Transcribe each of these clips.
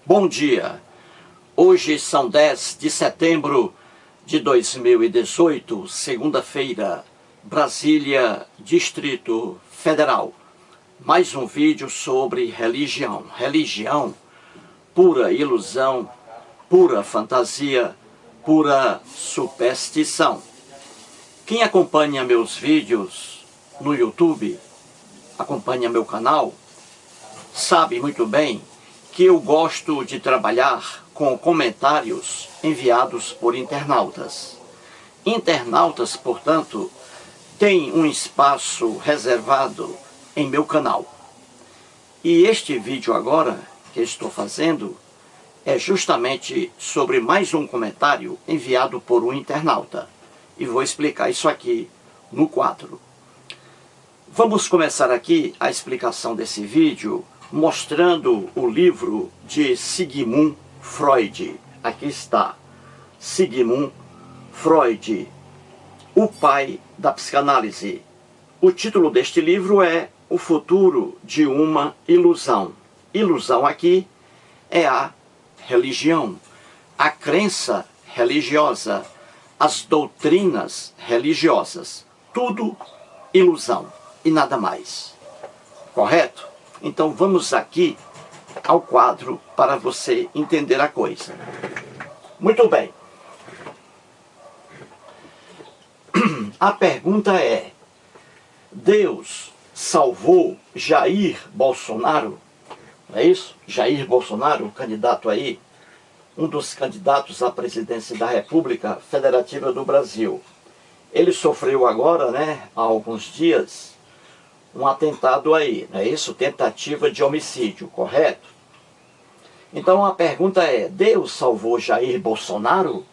Bom dia, hoje são 10 de setembro de 2018, segunda-feira, Brasília, Distrito Federal. Mais um vídeo sobre religião. Religião, pura ilusão, pura fantasia, pura superstição. Quem acompanha meus vídeos no YouTube, acompanha meu canal, sabe muito bem que eu gosto de trabalhar com comentários enviados por internautas. Internautas, portanto, têm um espaço reservado em meu canal. E este vídeo agora que estou fazendo é justamente sobre mais um comentário enviado por um internauta. E vou explicar isso aqui no quadro. Vamos começar aqui a explicação desse vídeo mostrando o livro de Sigmund Freud. Aqui está, Sigmund Freud, o pai da psicanálise. O título deste livro é O Futuro de uma Ilusão. Ilusão aqui é a religião, a crença religiosa, as doutrinas religiosas. Tudo ilusão e nada mais. Correto? Então vamos aqui ao quadro para você entender a coisa. Muito bem. A pergunta é: Deus salvou Jair Bolsonaro? Não é isso? Jair Bolsonaro, o candidato aí, um dos candidatos à presidência da República Federativa do Brasil. Ele sofreu agora, há alguns dias, um atentado aí, não é isso? Tentativa de homicídio, correto? Então a pergunta é: Deus salvou Jair Bolsonaro?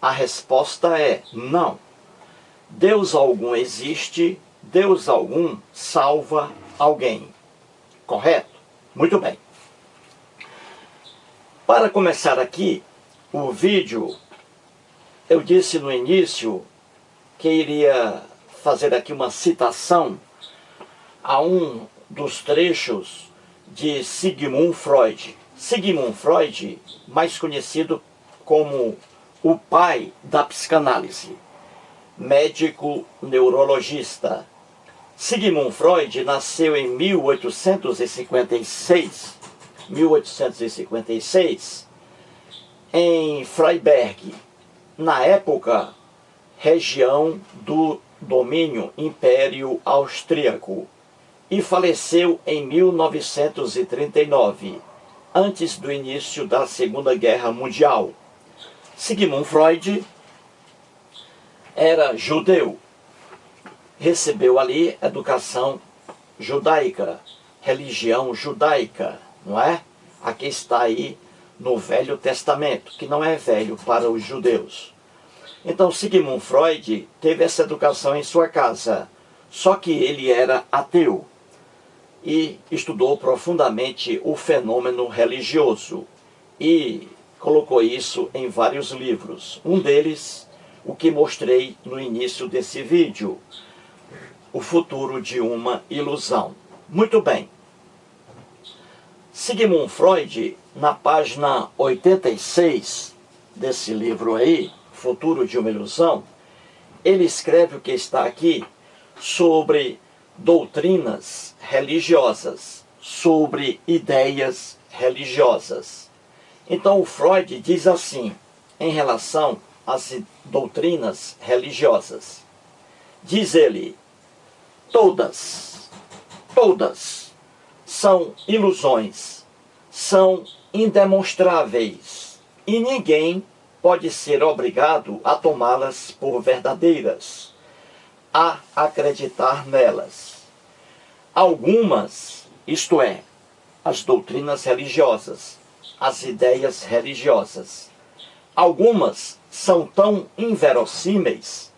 A resposta é não. Deus algum existe, Deus algum salva alguém. Correto? Muito bem. Para começar aqui o vídeo, eu disse no início que iria fazer aqui uma citação a um dos trechos de Sigmund Freud. Sigmund Freud, mais conhecido como o pai da psicanálise, médico neurologista. Sigmund Freud nasceu em 1856 em Freiberg, na época região do domínio Império Austríaco, e faleceu em 1939, antes do início da Segunda Guerra Mundial. Sigmund Freud era judeu, recebeu ali educação judaica, religião judaica, não é? Aqui está aí no Velho Testamento, que não é velho para os judeus. Então Sigmund Freud teve essa educação em sua casa, só que ele era ateu e estudou profundamente o fenômeno religioso e colocou isso em vários livros. Um deles, o que mostrei no início desse vídeo, O Futuro de uma Ilusão. Muito bem. Sigmund Freud, na página 86 desse livro aí, Futuro de uma Ilusão, ele escreve o que está aqui sobre doutrinas religiosas, sobre ideias religiosas. Então o Freud diz assim, em relação às doutrinas religiosas, diz ele: todas são ilusões, são indemonstráveis e ninguém pode ser obrigado a tomá-las por verdadeiras, a acreditar nelas. Algumas, isto é, as doutrinas religiosas, as ideias religiosas, algumas são tão inverossímeis,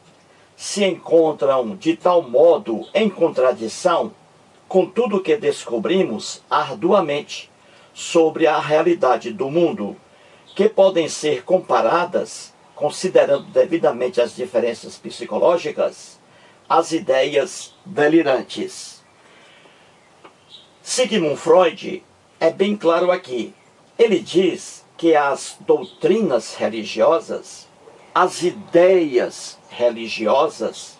se encontram de tal modo em contradição com tudo que descobrimos arduamente sobre a realidade do mundo, que podem ser comparadas, considerando devidamente as diferenças psicológicas, às ideias delirantes. Sigmund Freud é bem claro aqui. Ele diz que as doutrinas religiosas, as ideias religiosas,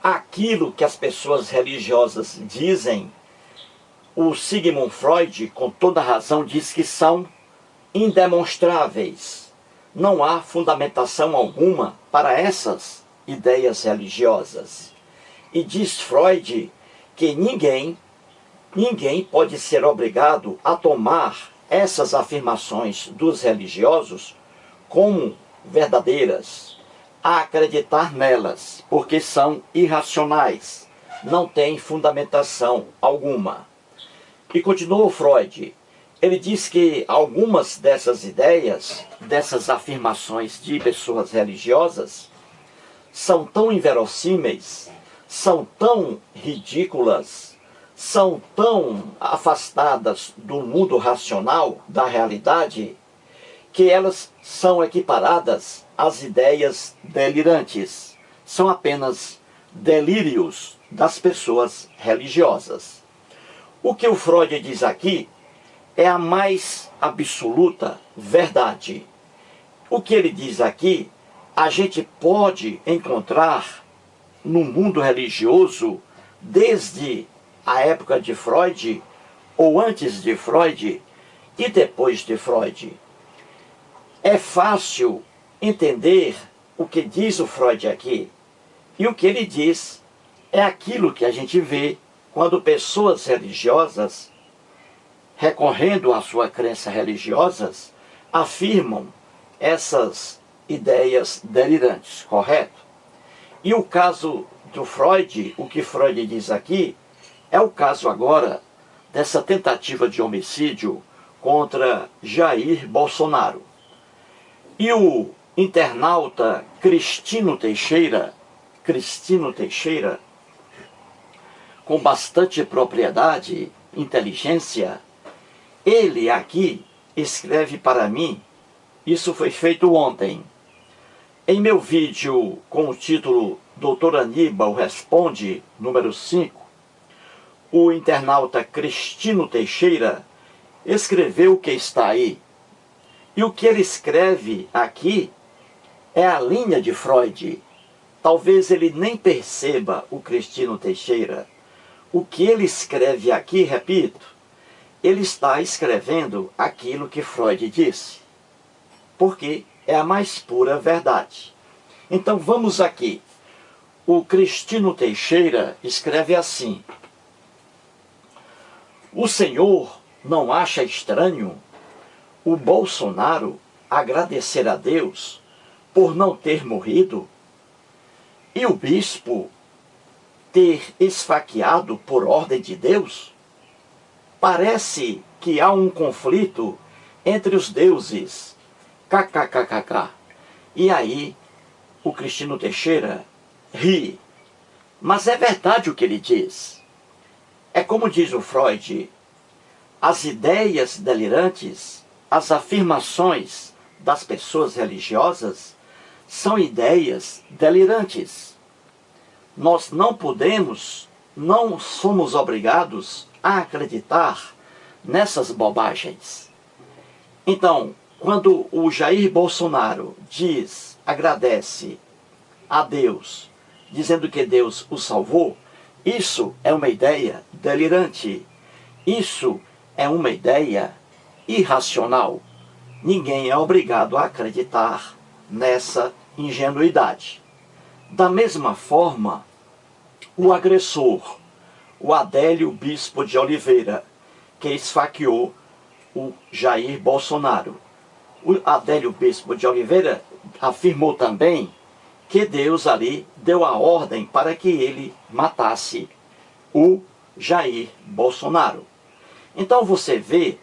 aquilo que as pessoas religiosas dizem, o Sigmund Freud, com toda razão, diz que são indemonstráveis. Não há fundamentação alguma para essas ideias religiosas. E diz Freud que ninguém pode ser obrigado a tomar essas afirmações dos religiosos como verdadeiras, a acreditar nelas, porque são irracionais, não têm fundamentação alguma. E continuou Freud, ele diz que algumas dessas ideias, dessas afirmações de pessoas religiosas, são tão inverossímeis, são tão ridículas, são tão afastadas do mundo racional, da realidade, que elas são equiparadas às ideias delirantes. São apenas delírios das pessoas religiosas. O que o Freud diz aqui é a mais absoluta verdade. O que ele diz aqui, a gente pode encontrar no mundo religioso desde a época de Freud, ou antes de Freud, e depois de Freud. É fácil entender o que diz o Freud aqui. E o que ele diz é aquilo que a gente vê quando pessoas religiosas, recorrendo à sua crença religiosas, afirmam essas ideias delirantes, correto? E o caso do Freud, o que Freud diz aqui, é o caso agora dessa tentativa de homicídio contra Jair Bolsonaro. E o internauta Cristino Teixeira, com bastante propriedade, inteligência, ele aqui escreve para mim, isso foi feito ontem, em meu vídeo com o título Dr. Aníbal Responde, número 5, o internauta Cristino Teixeira escreveu o que está aí. E o que ele escreve aqui é a linha de Freud. Talvez ele nem perceba, o Cristino Teixeira. O que ele escreve aqui, repito, ele está escrevendo aquilo que Freud disse. Porque é a mais pura verdade. Então vamos aqui. O Cristino Teixeira escreve assim: o senhor não acha estranho o Bolsonaro agradecer a Deus por não ter morrido e o bispo ter esfaqueado por ordem de Deus? Parece que há um conflito entre os deuses. KKKKK. E aí o Cristino Teixeira ri. Mas é verdade o que ele diz. É como diz o Freud, as ideias delirantes, as afirmações das pessoas religiosas são ideias delirantes. Nós não podemos, não somos obrigados a acreditar nessas bobagens. Então, quando o Jair Bolsonaro agradece a Deus, dizendo que Deus o salvou, isso é uma ideia delirante. Isso é uma ideia irracional. Ninguém é obrigado a acreditar nessa ingenuidade. Da mesma forma, o agressor, o Adélio Bispo de Oliveira, que esfaqueou o Jair Bolsonaro. O Adélio Bispo de Oliveira afirmou também que Deus ali deu a ordem para que ele matasse o Jair Bolsonaro. Então você vê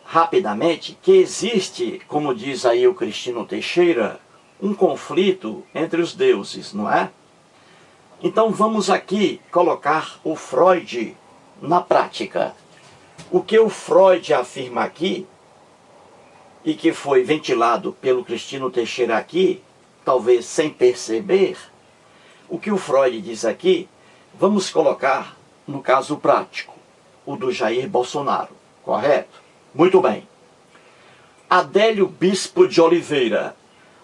rapidamente que existe, como diz aí o Cristino Teixeira, um conflito entre os deuses, não é? Então vamos aqui colocar o Freud na prática. O que o Freud afirma aqui, e que foi ventilado pelo Cristino Teixeira aqui, talvez sem perceber, o que o Freud diz aqui, vamos colocar no caso prático, o do Jair Bolsonaro, correto? Muito bem. Adélio Bispo de Oliveira.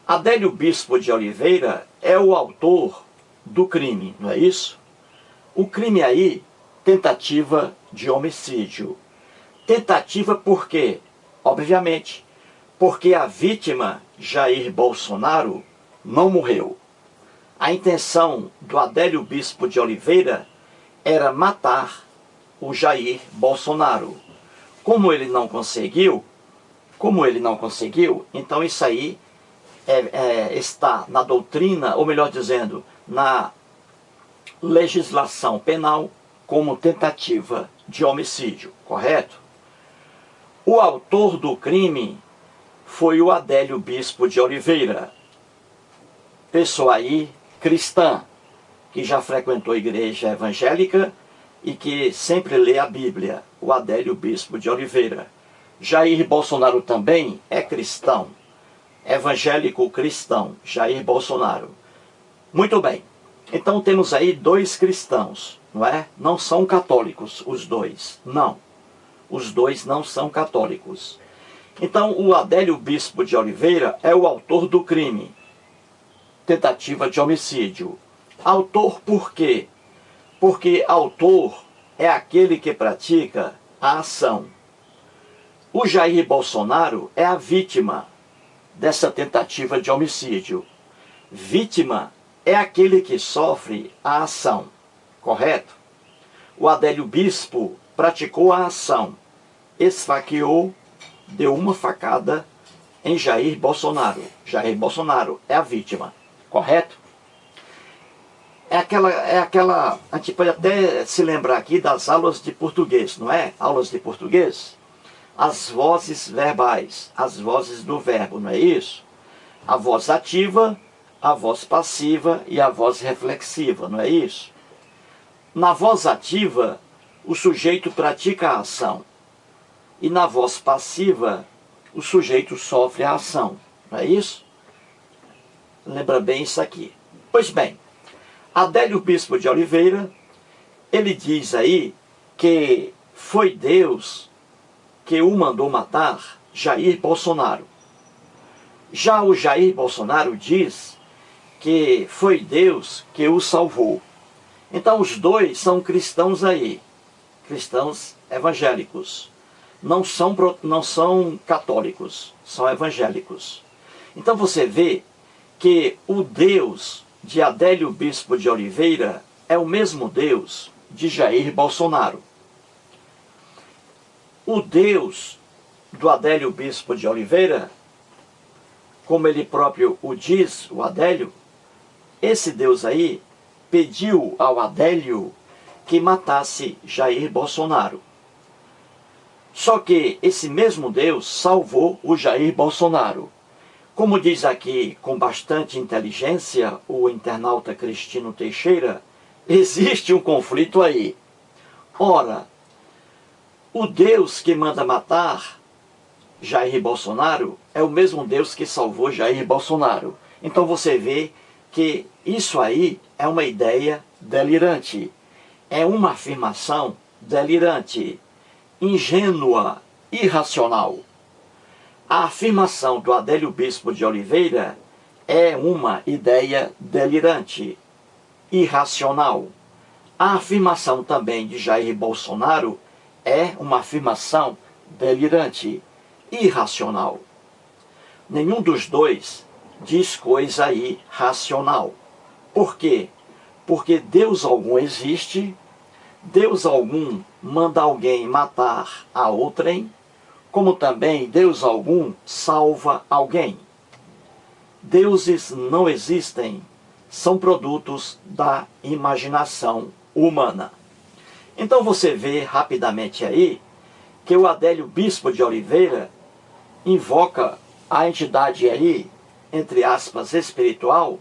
Adélio Bispo de Oliveira é o autor do crime, não é isso? O crime aí, tentativa de homicídio. Tentativa por quê? Obviamente, porque a vítima, Jair Bolsonaro, não morreu. A intenção do Adélio Bispo de Oliveira era matar o Jair Bolsonaro. Como ele não conseguiu, então isso aí está na doutrina, ou melhor dizendo, na legislação penal como tentativa de homicídio, correto? O autor do crime foi o Adélio Bispo de Oliveira, pessoa aí cristã, que já frequentou a igreja evangélica e que sempre lê a Bíblia, o Adélio Bispo de Oliveira. Jair Bolsonaro também é cristão, evangélico cristão, Jair Bolsonaro. Muito bem, então temos aí dois cristãos, não é? Não são católicos os dois, não. Os dois não são católicos. Então o Adélio Bispo de Oliveira é o autor do crime, tentativa de homicídio. Autor por quê? Porque autor é aquele que pratica a ação. O Jair Bolsonaro é a vítima dessa tentativa de homicídio. Vítima é aquele que sofre a ação, correto? O Adélio Bispo praticou a ação, esfaqueou, deu uma facada em Jair Bolsonaro. Jair Bolsonaro é a vítima, correto? A gente pode até se lembrar aqui das aulas de português, não é? Aulas de português. As vozes verbais, as vozes do verbo, não é isso? A voz ativa, a voz passiva e a voz reflexiva, não é isso? Na voz ativa, o sujeito pratica a ação. E na voz passiva, o sujeito sofre a ação, não é isso? Lembra bem isso aqui. Pois bem, Adélio Bispo de Oliveira, ele diz aí que foi Deus que o mandou matar Jair Bolsonaro. Já o Jair Bolsonaro diz que foi Deus que o salvou. Então os dois são cristãos aí, cristãos evangélicos. Não são católicos, são evangélicos. Então você vê que o Deus de Adélio Bispo de Oliveira é o mesmo Deus de Jair Bolsonaro. O Deus do Adélio Bispo de Oliveira, como ele próprio o diz, o Adélio, esse Deus aí pediu ao Adélio que matasse Jair Bolsonaro. Só que esse mesmo Deus salvou o Jair Bolsonaro. Como diz aqui com bastante inteligência o internauta Cristino Teixeira, existe um conflito aí. Ora, o Deus que manda matar Jair Bolsonaro é o mesmo Deus que salvou Jair Bolsonaro. Então você vê que isso aí é uma ideia delirante. É uma afirmação delirante, ingênua, irracional. A afirmação do Adélio Bispo de Oliveira é uma ideia delirante, irracional. A afirmação também de Jair Bolsonaro é uma afirmação delirante, irracional. Nenhum dos dois diz coisa aí racional. Por quê? Porque Deus algum existe, Deus algum manda alguém matar a outrem, como também Deus algum salva alguém. Deuses não existem, são produtos da imaginação humana. Então você vê rapidamente aí que o Adélio Bispo de Oliveira invoca a entidade aí, entre aspas, espiritual,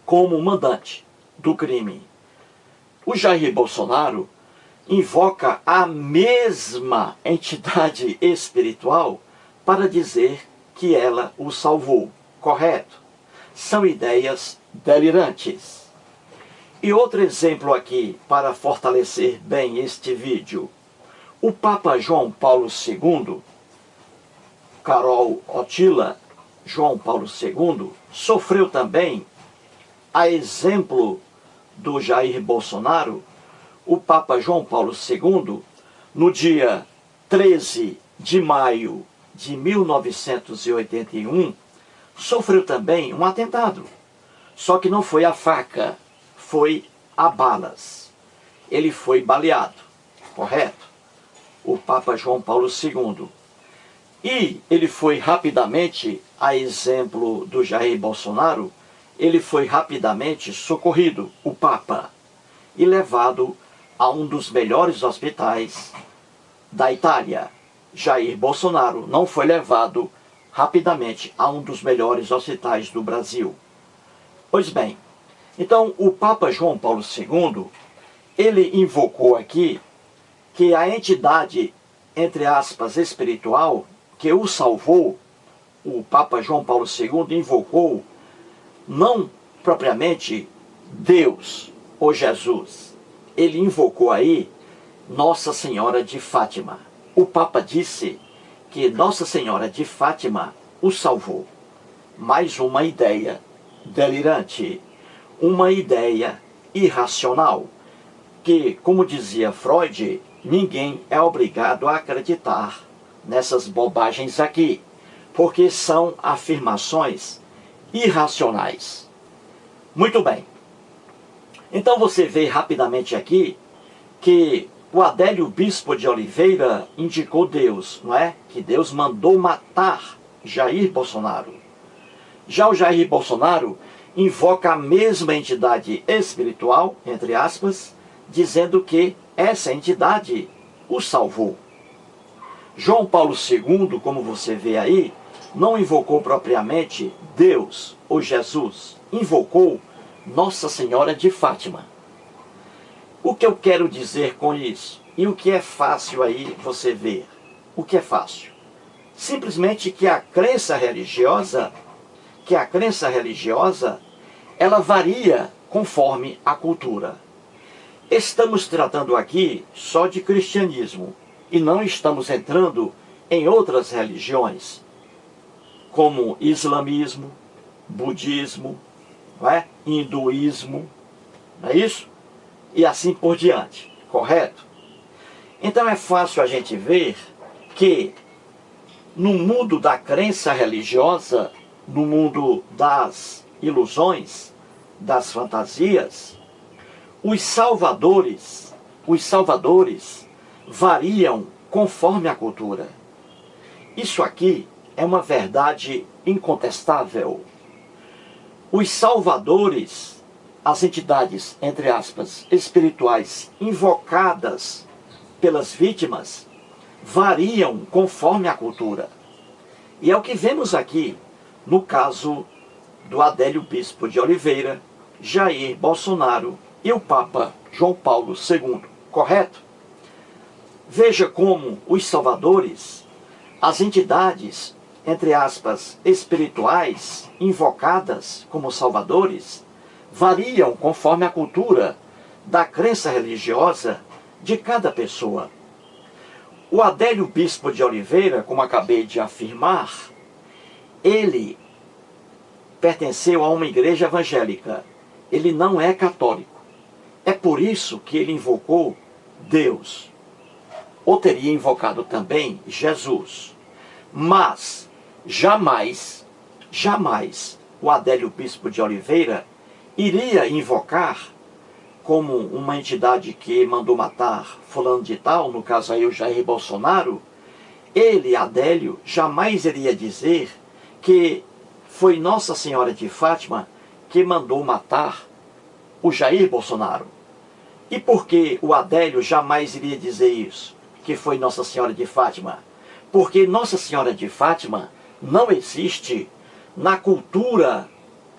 como mandante do crime. O Jair Bolsonaro invoca a mesma entidade espiritual para dizer que ela o salvou, correto? São ideias delirantes. E outro exemplo aqui para fortalecer bem este vídeo. O Papa João Paulo II, Carol Otila, João Paulo II, sofreu também, a exemplo do Jair Bolsonaro. O Papa João Paulo II, no dia 13 de maio de 1981, sofreu também um atentado. Só que não foi a faca, foi a balas. Ele foi baleado, correto? O Papa João Paulo II. E ele foi rapidamente, a exemplo do Jair Bolsonaro, ele foi rapidamente socorrido, o Papa, e levado a um dos melhores hospitais da Itália. Jair Bolsonaro não foi levado rapidamente a um dos melhores hospitais do Brasil. Pois bem, então o Papa João Paulo II, ele invocou aqui que a entidade, entre aspas, espiritual, que o salvou, o Papa João Paulo II invocou não propriamente Deus ou Jesus. Ele invocou aí Nossa Senhora de Fátima. O Papa disse que Nossa Senhora de Fátima o salvou. Mais uma ideia delirante, uma ideia irracional, que, como dizia Freud, ninguém é obrigado a acreditar nessas bobagens aqui, porque são afirmações irracionais. Muito bem. Então você vê rapidamente aqui que o Adélio Bispo de Oliveira indicou Deus, não é? Que Deus mandou matar Jair Bolsonaro. Já o Jair Bolsonaro invoca a mesma entidade espiritual, entre aspas, dizendo que essa entidade o salvou. João Paulo II, como você vê aí, não invocou propriamente Deus ou Jesus, invocou Nossa Senhora de Fátima. O que eu quero dizer com isso? E o que é fácil aí você ver? O que é fácil? Simplesmente que a crença religiosa, ela varia conforme a cultura. Estamos tratando aqui só de cristianismo e não estamos entrando em outras religiões, como islamismo, budismo, não é? Hinduísmo, não é isso? E assim por diante, correto? Então é fácil a gente ver que no mundo da crença religiosa, no mundo das ilusões, das fantasias, os salvadores variam conforme a cultura. Isso aqui é uma verdade incontestável. Os salvadores, as entidades, entre aspas, espirituais invocadas pelas vítimas, variam conforme a cultura. E é o que vemos aqui no caso do Adélio Bispo de Oliveira, Jair Bolsonaro e o Papa João Paulo II, correto? Veja como os salvadores, as entidades, entre aspas, espirituais, invocadas como salvadores, variam conforme a cultura da crença religiosa de cada pessoa. O Adélio Bispo de Oliveira, como acabei de afirmar, ele pertenceu a uma igreja evangélica. Ele não é católico. É por isso que ele invocou Deus. Ou teria invocado também Jesus. Mas jamais o Adélio Bispo de Oliveira iria invocar como uma entidade que mandou matar fulano de tal, no caso aí o Jair Bolsonaro. Ele, Adélio, jamais iria dizer que foi Nossa Senhora de Fátima que mandou matar o Jair Bolsonaro. E por que o Adélio jamais iria dizer isso? Que foi Nossa Senhora de Fátima? Porque Nossa Senhora de Fátima não existe na cultura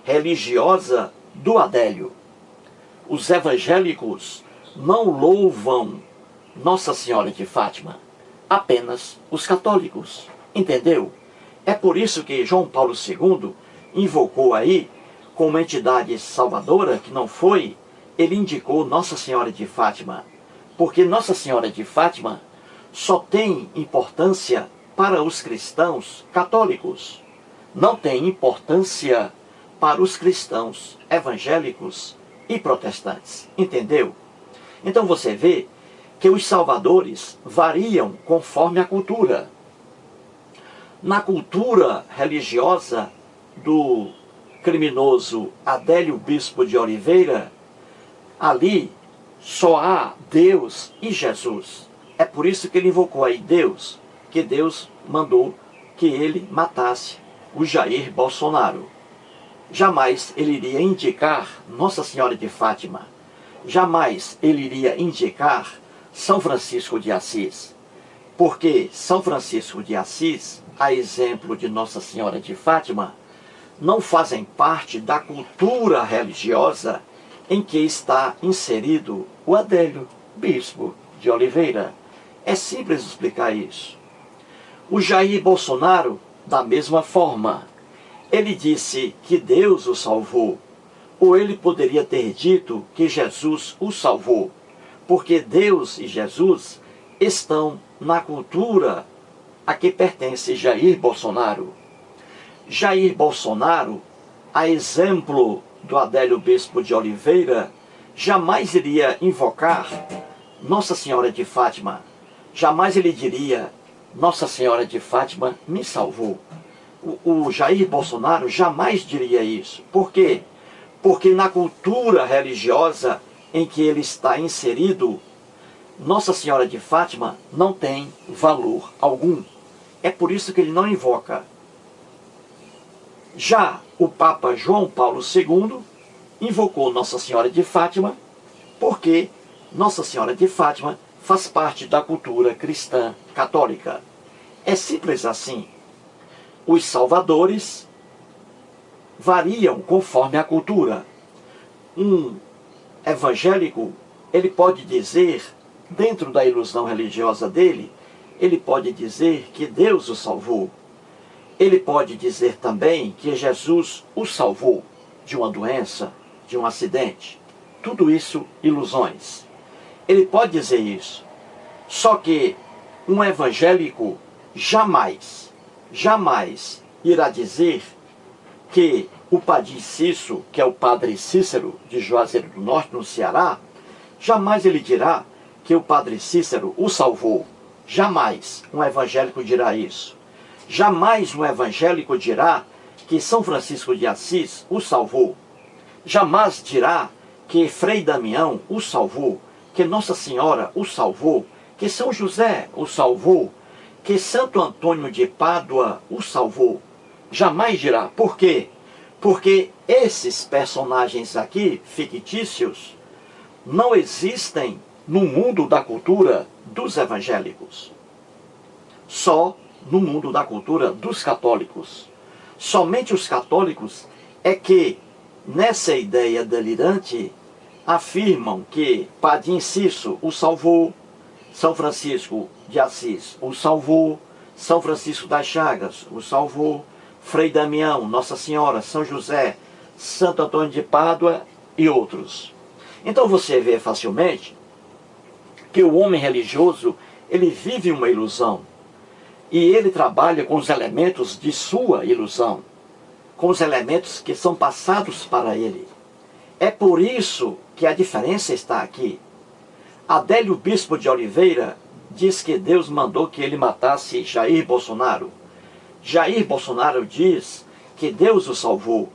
religiosa do Adélio. Os evangélicos não louvam Nossa Senhora de Fátima, apenas os católicos, entendeu? É por isso que João Paulo II invocou aí, como entidade salvadora, que não foi, ele indicou Nossa Senhora de Fátima, porque Nossa Senhora de Fátima só tem importância para os cristãos católicos. Não tem importância para os cristãos evangélicos e protestantes. Entendeu? Então você vê que os salvadores variam conforme a cultura. Na cultura religiosa do criminoso Adélio Bispo de Oliveira, ali só há Deus e Jesus. É por isso que ele invocou aí Deus, que Deus mandou que ele matasse o Jair Bolsonaro. Jamais ele iria indicar Nossa Senhora de Fátima. Jamais ele iria indicar São Francisco de Assis. Porque São Francisco de Assis, a exemplo de Nossa Senhora de Fátima, não fazem parte da cultura religiosa em que está inserido o Adélio Bispo de Oliveira. É simples explicar isso. O Jair Bolsonaro, da mesma forma, ele disse que Deus o salvou, ou ele poderia ter dito que Jesus o salvou, porque Deus e Jesus estão na cultura a que pertence Jair Bolsonaro. Jair Bolsonaro, a exemplo do Adélio Bispo de Oliveira, jamais iria invocar Nossa Senhora de Fátima. Jamais ele diria, Nossa Senhora de Fátima me salvou. O Jair Bolsonaro jamais diria isso. Por quê? Porque na cultura religiosa em que ele está inserido, Nossa Senhora de Fátima não tem valor algum. É por isso que ele não invoca. Já o Papa João Paulo II invocou Nossa Senhora de Fátima porque Nossa Senhora de Fátima faz parte da cultura cristã católica. É simples assim. Os salvadores variam conforme a cultura. Um evangélico, ele pode dizer, dentro da ilusão religiosa dele, ele pode dizer que Deus o salvou. Ele pode dizer também que Jesus o salvou de uma doença, de um acidente. Tudo isso ilusões. Ele pode dizer isso. Só que um evangélico jamais irá dizer que o Padre Cícero, que é o Padre Cícero de Juazeiro do Norte, no Ceará, jamais ele dirá que o Padre Cícero o salvou. Jamais um evangélico dirá isso. Jamais um evangélico dirá que São Francisco de Assis o salvou. Jamais dirá que Frei Damião o salvou, que Nossa Senhora o salvou, que São José o salvou, que Santo Antônio de Pádua o salvou. Jamais dirá. Por quê? Porque esses personagens aqui, fictícios, não existem no mundo da cultura dos evangélicos. Só no mundo da cultura dos católicos. Somente os católicos é que, nessa ideia delirante, afirmam que Padre Cícero o salvou, São Francisco de Assis o salvou, São Francisco das Chagas o salvou, Frei Damião, Nossa Senhora, São José, Santo Antônio de Pádua e outros. Então você vê facilmente que o homem religioso, ele vive uma ilusão. E ele trabalha com os elementos de sua ilusão, com os elementos que são passados para ele. É por isso que a diferença está aqui. Adélio Bispo de Oliveira diz que Deus mandou que ele matasse Jair Bolsonaro. Jair Bolsonaro diz que Deus o salvou.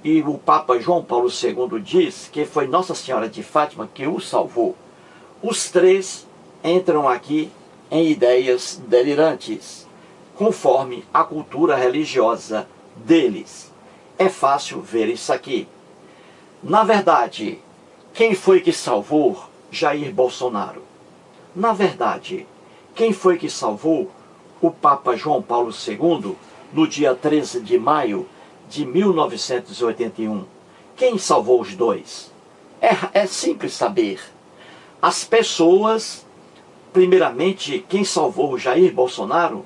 E o Papa João Paulo II diz que foi Nossa Senhora de Fátima que o salvou. Os três entram aqui em ideias delirantes, conforme a cultura religiosa deles. É fácil ver isso aqui. Na verdade, quem foi que salvou Jair Bolsonaro? Na verdade, quem foi que salvou o Papa João Paulo II no dia 13 de maio de 1981? Quem salvou os dois? É simples saber. As pessoas, primeiramente, quem salvou Jair Bolsonaro,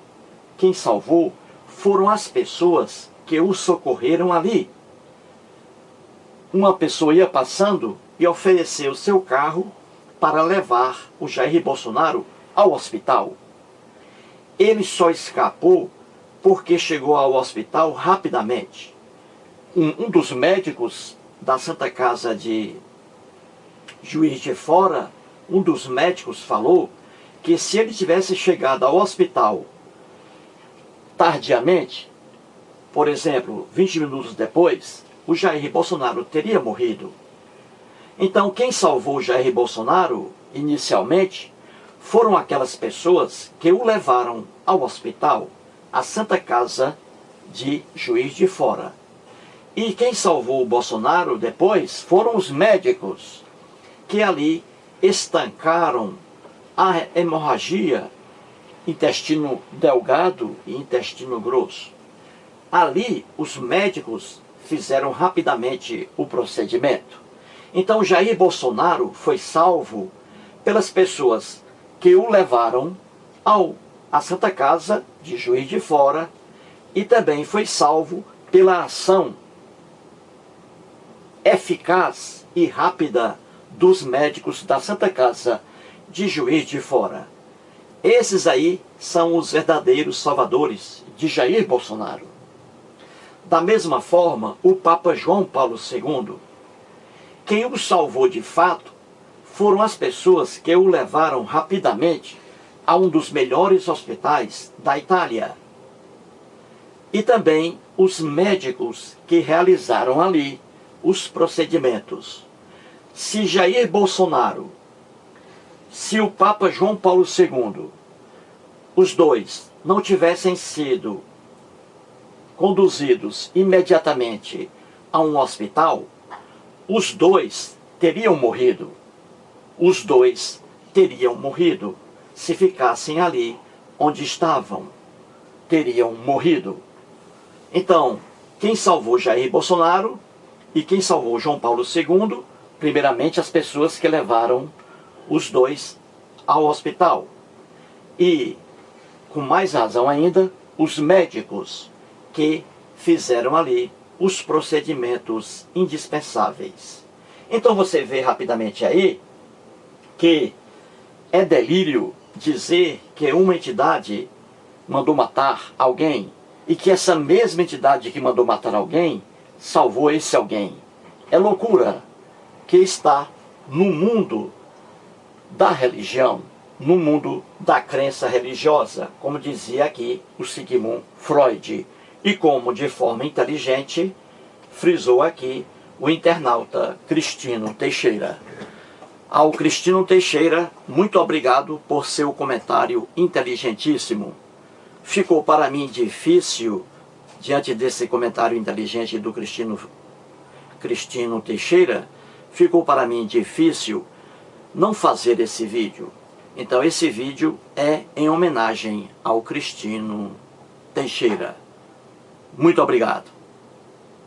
quem salvou foram as pessoas que o socorreram ali. Uma pessoa ia passando e ofereceu seu carro para levar o Jair Bolsonaro ao hospital. ele só escapou porque chegou ao hospital rapidamente. Um dos médicos da Santa Casa de Juiz de Fora, um dos médicos falou que se ele tivesse chegado ao hospital tardiamente, por exemplo, 20 minutos depois, o Jair Bolsonaro teria morrido. Então, quem salvou o Jair Bolsonaro, inicialmente, foram aquelas pessoas que o levaram ao hospital, à Santa Casa de Juiz de Fora. E quem salvou o Bolsonaro depois foram os médicos, que ali estancaram a hemorragia, intestino delgado e intestino grosso. Ali, os médicos fizeram rapidamente o procedimento. Então, Jair Bolsonaro foi salvo pelas pessoas que o levaram à Santa Casa de Juiz de Fora e também foi salvo pela ação eficaz e rápida dos médicos da Santa Casa de Juiz de Fora. Esses aí são os verdadeiros salvadores de Jair Bolsonaro. Da mesma forma, o Papa João Paulo II, quem o salvou de fato foram as pessoas que o levaram rapidamente a um dos melhores hospitais da Itália. E também os médicos que realizaram ali os procedimentos. Se Jair Bolsonaro, se o Papa João Paulo II, os dois não tivessem sido conduzidos imediatamente a um hospital, os dois teriam morrido. Os dois teriam morrido. Se ficassem ali onde estavam, teriam morrido. Então, quem salvou Jair Bolsonaro e quem salvou João Paulo II, primeiramente as pessoas que levaram os dois ao hospital. E, com mais razão ainda, os médicos que fizeram ali os procedimentos indispensáveis. Então você vê rapidamente aí que é delírio dizer que uma entidade mandou matar alguém e que essa mesma entidade que mandou matar alguém salvou esse alguém. É loucura que está no mundo da religião, no mundo da crença religiosa, como dizia aqui o Sigmund Freud, e como de forma inteligente frisou aqui o internauta Cristino Teixeira. Ao Cristino Teixeira, muito obrigado por seu comentário inteligentíssimo. Ficou para mim difícil, diante desse comentário inteligente do Cristino Teixeira, ficou para mim difícil não fazer esse vídeo. Então esse vídeo é em homenagem ao Cristino Teixeira. Muito obrigado.